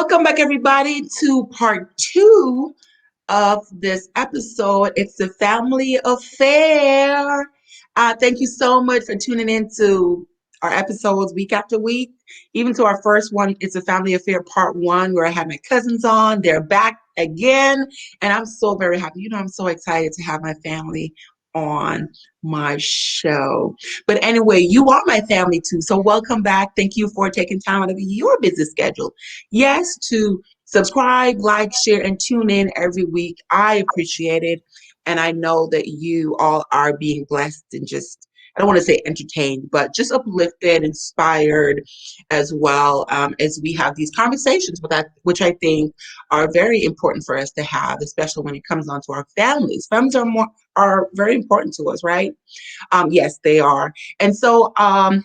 Welcome back, everybody, to part two of this episode. It's a family affair. Thank you so much for tuning in to our episodes week after week. Even to our first one, It's a Family Affair Part 1, where I had my cousins on. They're back again, and I'm so very happy. I'm so excited to have my family on my show. But anyway, you are my family too. So welcome back. Thank you for taking time out of your busy schedule. Yes, to subscribe, like, share, and tune in every week. I appreciate it. And I know that you all are being blessed and just, I don't want to say entertained, but just uplifted, inspired as well, as we have these conversations with that, which I think are very important for us to have, especially when it comes on to our families. Families are very important to us, right? Yes, they are. And so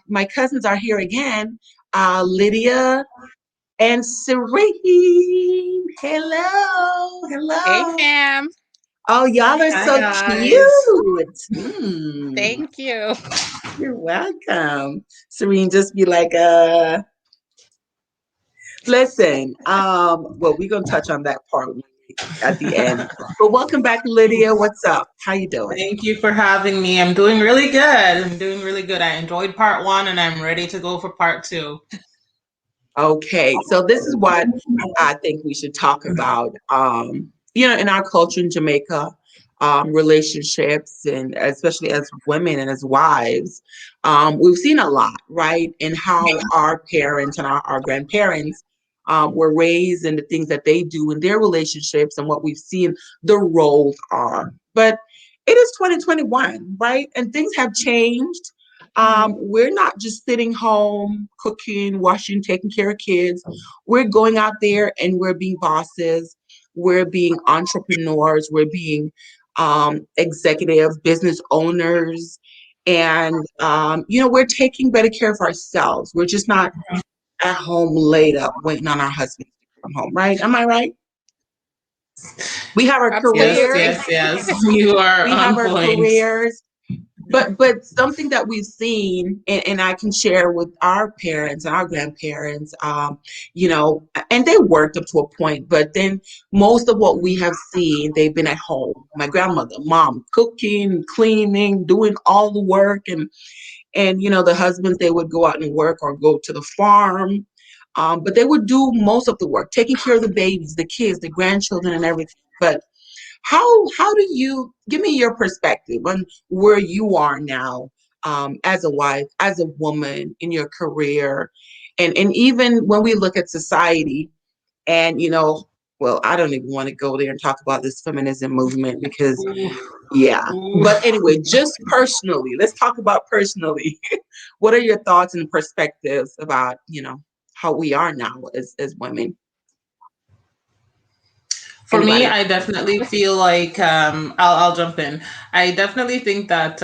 my cousins are here again, Lydia and Serene. Hello, Hey, hello. fam. Oh, y'all are Hi so guys. cute. Thank you. You're welcome. Serene, just be like, listen, well, we're gonna touch on that part at the end. But welcome back, Lydia. What's up? How you doing? Thank you for having me. I'm doing really good. I enjoyed part one and I'm ready to go for part two. Okay, so this is what I think we should talk about. In our culture in Jamaica, relationships, and especially as women and as wives, we've seen a lot, right? In how our parents and our grandparents were raised and the things that they do in their relationships and what we've seen the roles are. But it is 2021, right? And things have changed. We're not just sitting home, cooking, washing, taking care of kids. We're going out there and we're being bosses. We're being entrepreneurs. We're being executive business owners. And, we're taking better care of ourselves. We're just not at home laid up waiting on our husbands to come home, right? Am I right? We have our Yes, Absolutely. careers. yes, yes. You are We have on our point. careers. But something that we've seen, and I can share with our parents and our grandparents, and they worked up to a point, but then most of what we have seen, they've been at home. My grandmother, mom, cooking, cleaning, doing all the work, and the husbands, they would go out and work or go to the farm, but they would do most of the work, taking care of the babies, the kids, the grandchildren, and everything. But how do you give me your perspective on where you are now, as a wife, as a woman in your career, and even when we look at society, and well, I don't even want to go there and talk about this feminism movement because Ooh, yeah. ooh. But anyway, just personally, let's talk about personally. What are your thoughts and perspectives about how we are now as women? For me, Anybody? I definitely feel like I'll jump in. I definitely think that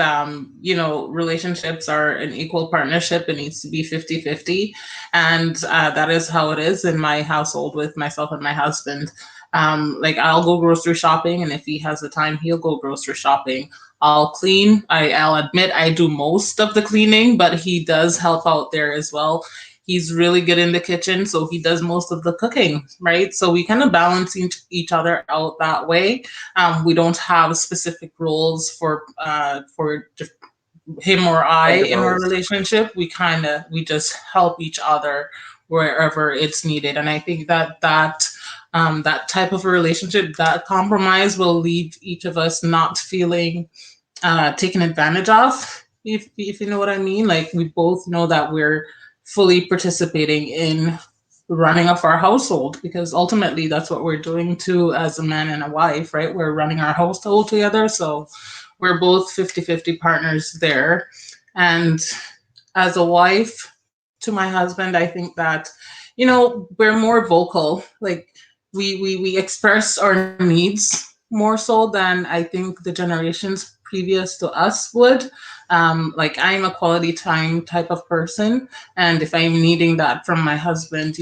relationships are an equal partnership. It needs to be 50-50, and that is how it is in my household with myself and my husband. Like I'll go grocery shopping, and if he has the time, he'll go grocery shopping. I'll clean. I'll admit I do most of the cleaning, but he does help out there as well. He's really good in the kitchen, so he does most of the cooking, right? So we kind of balance each other out that way. We don't have specific roles for him or I Gender in our roles. relationship. We just help each other wherever it's needed, and I think that type of a relationship, that compromise, will leave each of us not feeling taken advantage of, if you know what I mean. Like we both know that we're fully participating in running of our household, because ultimately that's what we're doing too as a man and a wife, right? We're running our household together, so we're both 50-50 partners there. And as a wife to my husband, I think that we're more vocal. Like we express our needs more so than I think the generations previous to us would. Like I'm a quality time type of person, and if I'm needing that from my husband,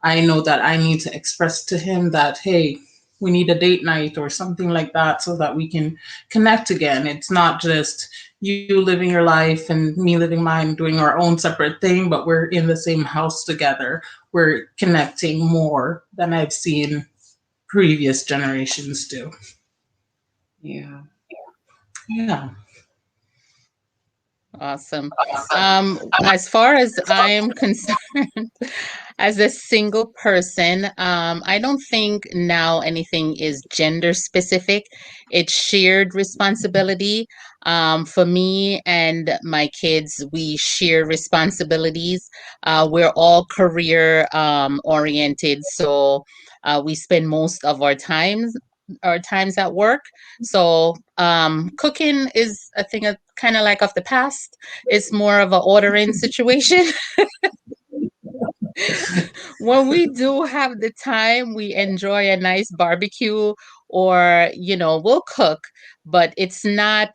I know that I need to express to him that, hey, we need a date night or something like that so that we can connect again. It's not just you living your life and me living mine, doing our own separate thing, but we're in the same house together. We're connecting more than I've seen previous generations do. Yeah. Yeah. Awesome. As far as I'm concerned, as a single person, I don't think now anything is gender specific. It's shared responsibility. For me and my kids, we share responsibilities. We're all career oriented, so we spend most of our times at work. So cooking is a thing of kind of like of the past. It's more of an ordering situation. When we do have the time, we enjoy a nice barbecue or, we'll cook, but it's not,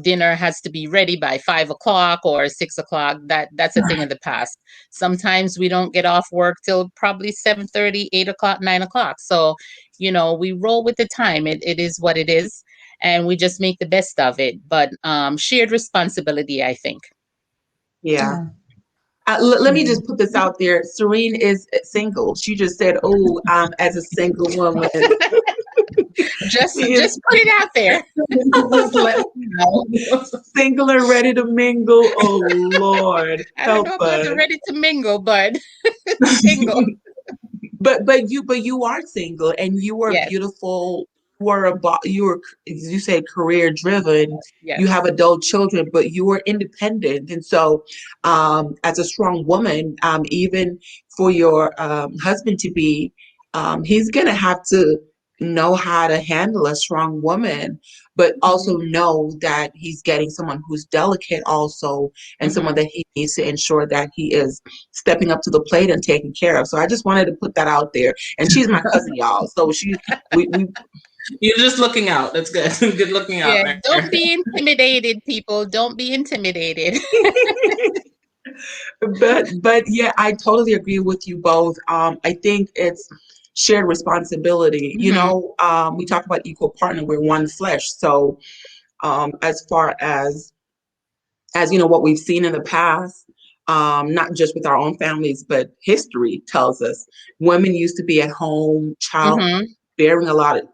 dinner has to be ready by 5 o'clock or 6 o'clock. That's a thing of the past. Sometimes we don't get off work till probably 7:30, 8 o'clock, 9 o'clock. So, we roll with the time. It is what it is. And we just make the best of it. But shared responsibility, I think. Yeah. Yeah. Let me just put this out there. Serene is single. She just said, "Oh, as a single woman, Just she is just put it out there. Just let me know. single and ready to mingle." Oh Lord, I don't help know about us. the ready to mingle, but single. But you are single and you are Yes, beautiful. You were, as you said, career driven. You yes. have adult children, but you are independent. And so, as a strong woman, even for your husband to be, he's gonna have to know how to handle a strong woman, but also Hmm. know that he's getting someone who's delicate also, and someone Hmm. that he needs to ensure that he is stepping up to the plate and taking care of. So I just wanted to put that out there. And she's my cousin, y'all. So we You're just looking out. That's good. Good looking out Yeah, there. don't be intimidated, people. Don't be intimidated. but yeah, I totally agree with you both. I think it's shared responsibility. Hmm. We talk about equal partner, we're one flesh. So as far as what we've seen in the past, not just with our own families, but history tells us women used to be at home, child Hmm. bearing a lot of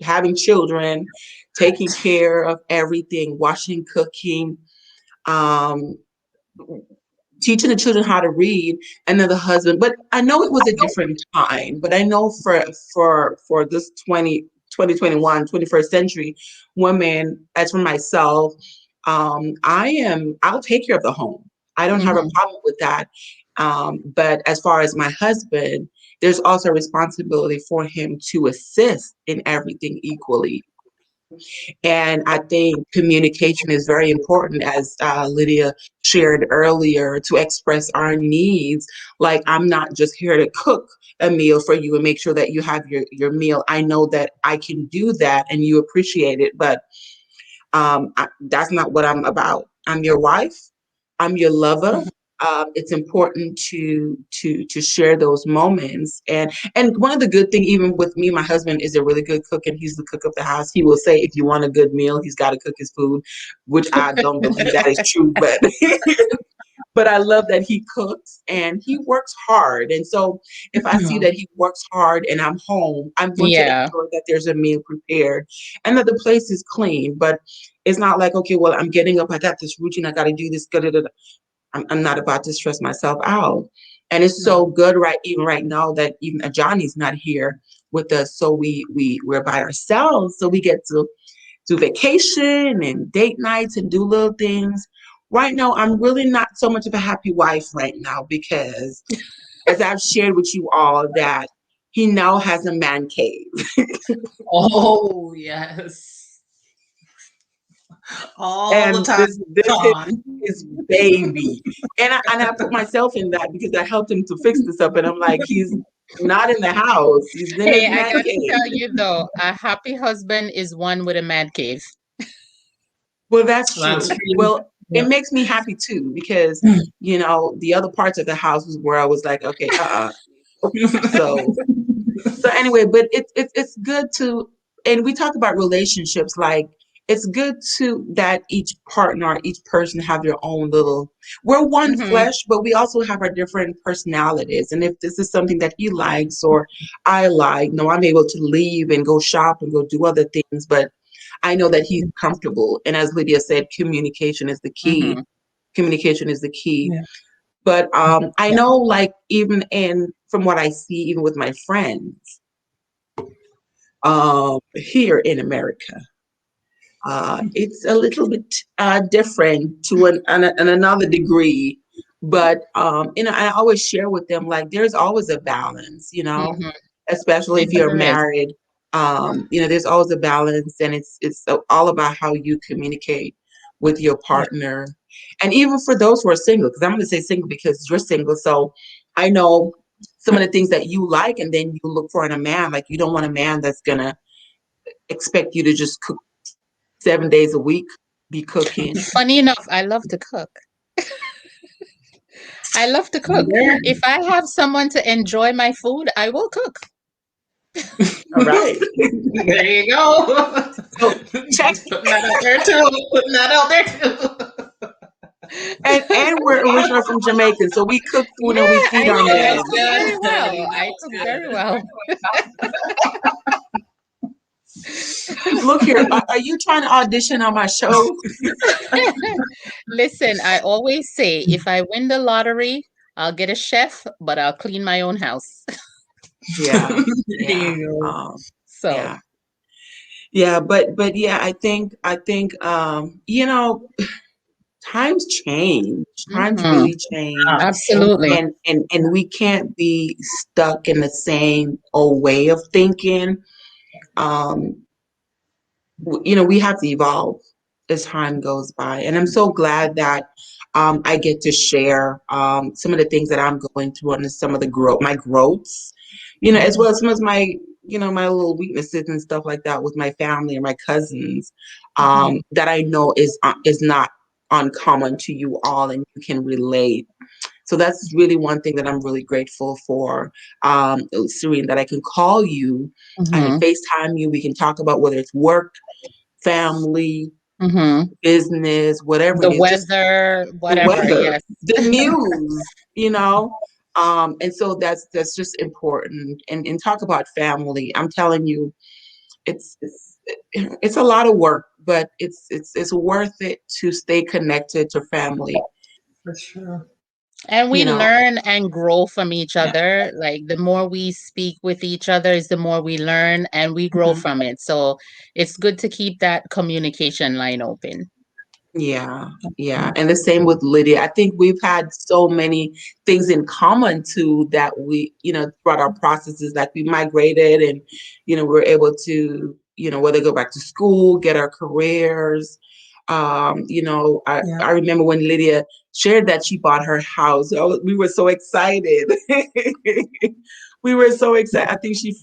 having children, taking care of everything, washing, cooking, um, teaching the children how to read, and then the husband. But I know it was a different time. But I know for this 2021, 21st century, women, as for myself, I'll take care of the home. I don't have a Hmm. problem with that. But as far as my husband, there's also a responsibility for him to assist in everything equally. And I think communication is very important, as Lydia shared earlier, to express our needs. Like, I'm not just here to cook a meal for you and make sure that you have your meal. I know that I can do that and you appreciate it, but that's not what I'm about. I'm your wife. I'm your lover. It's important to share those moments. And one of the good thing, even with me, my husband is a really good cook, and he's the cook of the house. He will say, if you want a good meal, he's got to cook his food, which I don't believe that is true, but but I love that he cooks and he works hard. And so if I see that he works hard and I'm home, I'm going to Yeah. ensure that there's a meal prepared and that the place is clean. But it's not like, okay, well, I'm getting up, I got this routine, I got to do this. Da, da, da, da. I'm not about to stress myself out. And it's so No. good even right now that even Johnny's not here with us. So we're by ourselves. So we get to do vacation and date nights and do little things. Right now, I'm really not so much of a happy wife right now because, as I've shared with you all, that he now has a man cave. Oh yes. All the And time this is gone. his baby. And I put myself in that because I helped him to fix this up. And I'm like, he's not in the house. He's in his Hey, I man got to cave. tell you though, a happy husband is one with a man cave. Well, that's That's true. true. Well, it Yep. makes me happy too because, the other parts of the house was where I was like, okay, So So anyway, but it's good to, and we talk about relationships, like it's good to that each partner, each person have their own little, we're one Hmm. flesh, but we also have our different personalities. And if this is something that he likes or I like, no, I'm able to leave and go shop and go do other things, but I know that he's comfortable. And as Lydia said, communication is the key. Hmm. Communication is the key. Yeah. But I Yeah. know, like, even in from what I see, even with my friends here in America, it's a little bit different to an another degree. But I always share with them, like, there's always a balance, Hmm. especially if you're There is. married. There's always a balance, and it's all about how you communicate with your Yeah. partner, and even for those who are single, because I'm going to say single because you're single, so I know some of the things that you like, and then you look for in a man. Like, you don't want a man that's gonna expect you to just cook 7 days a week, be cooking. Funny enough, I love to cook. I love to cook. There, If I have someone to enjoy my food, I will cook. All right. there you go. So check, Just putting that out there too. Putting that out there too. and we're originally from Jamaica, so we cook Yeah, food and we feed our I men. That's cook good. very well. I That's cook good. very well. Look here, are you trying to audition on my show? Listen, I always say if I win the lottery, I'll get a chef, but I'll clean my own house. Yeah, There yeah, you So, yeah, yeah. But yeah, I think times change. Times mhm, really change, go. absolutely. and we can't be stuck in the same old way of thinking. Um, we have to evolve as time goes by. And I'm so glad that I get to share some of the things that I'm going through and some of the my growths, as well as some of my, my little weaknesses and stuff like that with my family and my cousins, Mhm, that I know is not uncommon to you all and you can relate. So that's really one thing that I'm really grateful for, Serene, that I can call you, I can mhm, FaceTime you, we can talk about whether it's work, family, mhm. business, whatever it The is, just weather, the whatever, weather, yes. the news, and so that's just important. And talk about family. I'm telling you, it's it's it's a lot of work, but it's worth it to stay connected to family. For sure. And we You know, learn and grow from each Yeah. other. Like the more we speak with each other is the more we learn and we grow Mhm. from it. So it's good to keep that communication line open. Yeah, yeah. And the same with Lydia. I think we've had so many things in common too that we, throughout our processes, like we migrated and, we're able to, whether go back to school, get our careers. Yeah. I remember when Lydia shared that she bought her house. We were so excited. We were so excited. I think she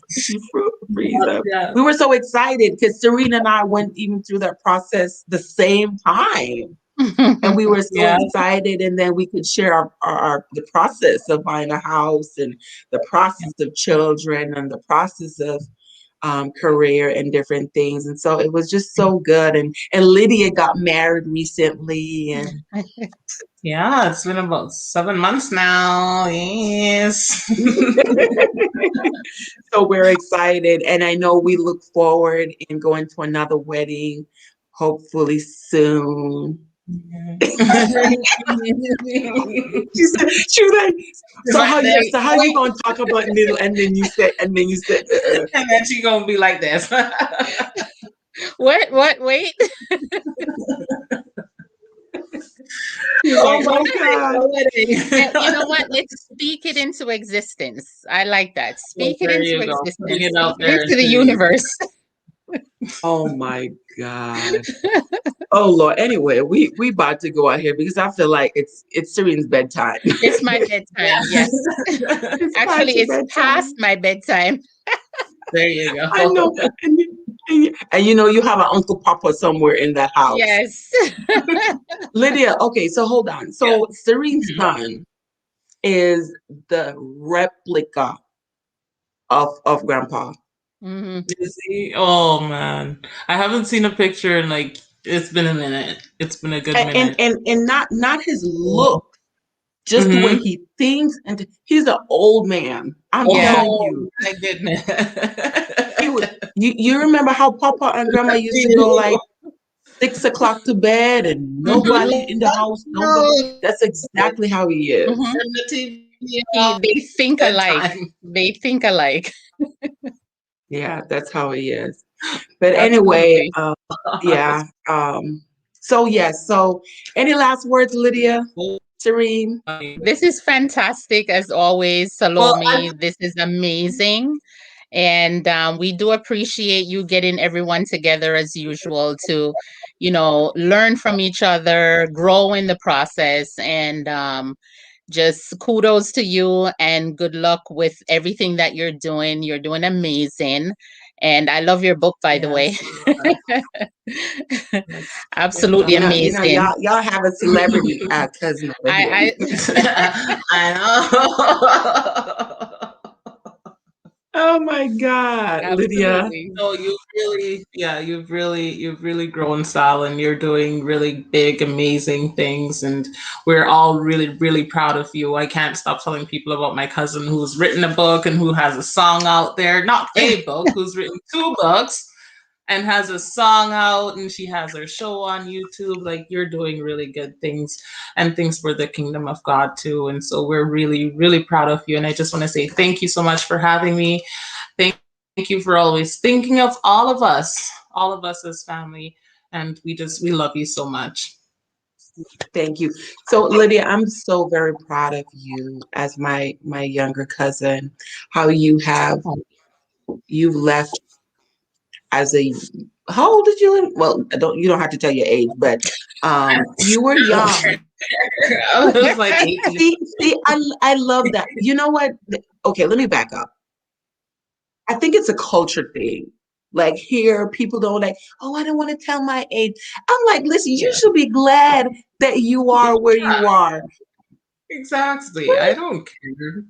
freeze up. Yeah. We were so excited because Serena and I went even through that process the same time. And we were so Yeah. excited, and then we could share the process of buying a house and the process of children and the process of career and different things. And so it was just so good. And Lydia got married recently, and Yeah. It's been about 7 months now. Yes. so we're excited. And I know we look forward in going to another wedding, hopefully soon. She was like, so Right how there. you gonna talk about needle? And then you said, And then she gonna be like this. What? Wait. She's oh like, no my wedding, God. no wedding. You know what? Let's speak it into existence. I like that. Well, Speak it there into you go. Putting existence. it out Speak it there into the into the universe. Oh my God. Oh Lord. Anyway, we about to go out here because I feel like it's Serene's bedtime. It's my bedtime. Yes. yeah. It's Actually, past your it's past bedtime. my bedtime. There you I go. know. And you have an Uncle Papa somewhere in the house. Yes. Lydia, okay, so hold on. Yeah. So Serene's Mhm. son is the replica of Grandpa. Hmm. Is he? Oh man, I haven't seen a picture in like it's been a minute. It's been a good minute. And not his look, just the way Mm-hmm. he thinks, and he's an old man. I'm Yeah. telling Oh you, my goodness. he would. You remember how Papa and Grandma used to go like 6 o'clock to bed and Hmm. nobody in the house, nobody. That's exactly how he Hmm. is. Turn the TV off. They think alike. Bedtime. They think alike. Yeah, that's how he is. But anyway, Absolutely. yeah. So yes. So any last words, Lydia, Serene? This is fantastic as always, Well, I Salome. This is amazing. And we do appreciate you getting everyone together as usual to, learn from each other, grow in the process. And just kudos to you and good luck with everything that you're doing. You're doing amazing. And I love your book, by the way. Yes. Yes. Yes. Absolutely amazing. Y'all have a celebrity cousin over here. I I know. Oh my God, Lydia. absolutely. No, you've really grown, Sal, and you're doing really big, amazing things, and we're all really, really proud of you. I can't stop telling people about my cousin who's written a book and who has a song out there, not a book, who's written 2 books and has a song out, and she has her show on YouTube. Like you're doing really good things and things for the kingdom of God too. And so we're really, really proud of you. And I just want to say thank you so much for having me. Thank you for always thinking of all of us as family. And we love you so much. Thank you. So Lydia, I'm so very proud of you as my younger cousin. How you've left as a how old did you? Well, you don't have to tell your age, but you were young. I was like 18. See, I love that. You know what? Okay, let me back up. I think it's a culture thing. Like here, people don't like, oh, I don't want to tell my age. I'm like, listen, you Yeah. should be glad that you are where you are. Exactly. I don't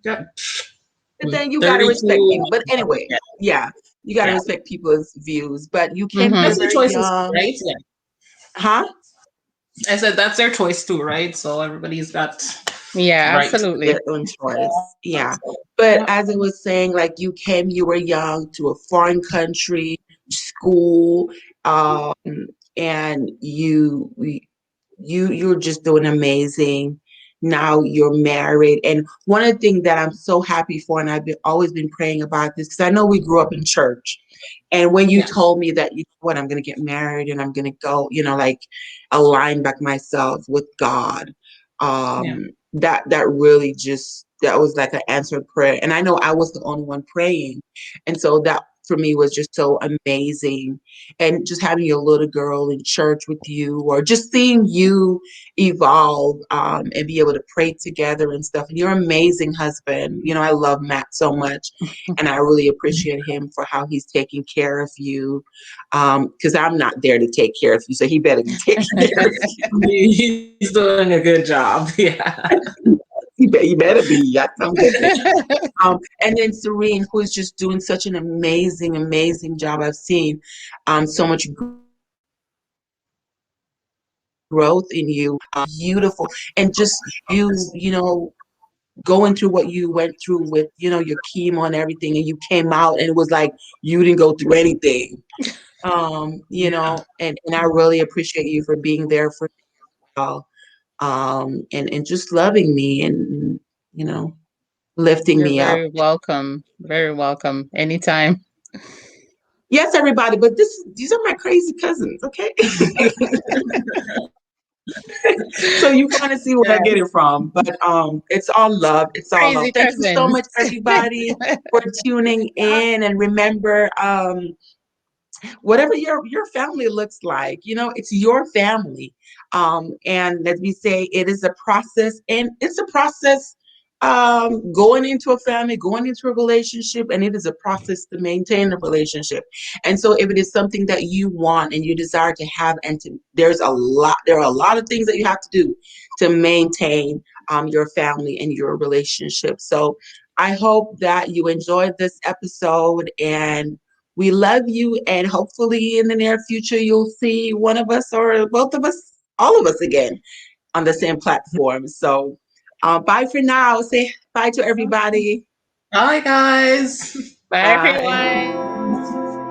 care. But then you got to respect 32. people. But anyway, Yeah. yeah, you got to Yeah. respect people's views. But you came Hmm. here That's their very choices, young. right? Yeah. Huh? I said that's their choice too, right? So everybody's got Yeah, right. Their absolutely. own choice. Yeah. But Yeah. as I was saying, like you were young to a foreign country, school, um, and you're just doing amazing. Now you're married. And one of the things that I'm so happy for, and always been praying about this, because I know we grew up in church. And when you Yeah. told me that, you know what, I'm going to get married and I'm going to go, like align back myself with God, Yeah. that really just, that was like an answered prayer. And I know I was the only one praying. And so that for me was just so amazing. And just having your little girl in church with you, or just seeing you evolve, and be able to pray together and stuff. And you're an amazing husband. I love Matt so much. And I really appreciate him for how he's taking care of you. Because I'm not there to take care of you. So he better be taking care of you. He's doing a good job. Yeah. You better be. I'm just saying. And then Serene, who is just doing such an amazing, amazing job. I've seen so much growth in you, beautiful, and just you going through what you went through with your chemo and everything, and you came out and it was like you didn't go through anything. Yeah. And I really appreciate you for being there for all, and just loving me and you know lifting You're me up. very welcome. Very welcome. Anytime. Yes, everybody, but these are my crazy cousins, okay? So you kind of see where I Yeah. get it from, but it's all love. It's all love. Crazy Thank you so cousins. much, everybody, for tuning in. And remember, whatever your family looks like, it's your family. And as we say, it is a process, and it's a process, going into a family, going into a relationship, and it is a process to maintain a relationship. And so if it is something that you want and you desire to have, there are a lot of things that you have to do to maintain your family and your relationship. So I hope that you enjoyed this episode, and we love you. And hopefully, in the near future, you'll see one of us or both of us, all of us again on the same platform. So, bye for now. Say bye to everybody. Bye, guys. Bye, Bye. everyone.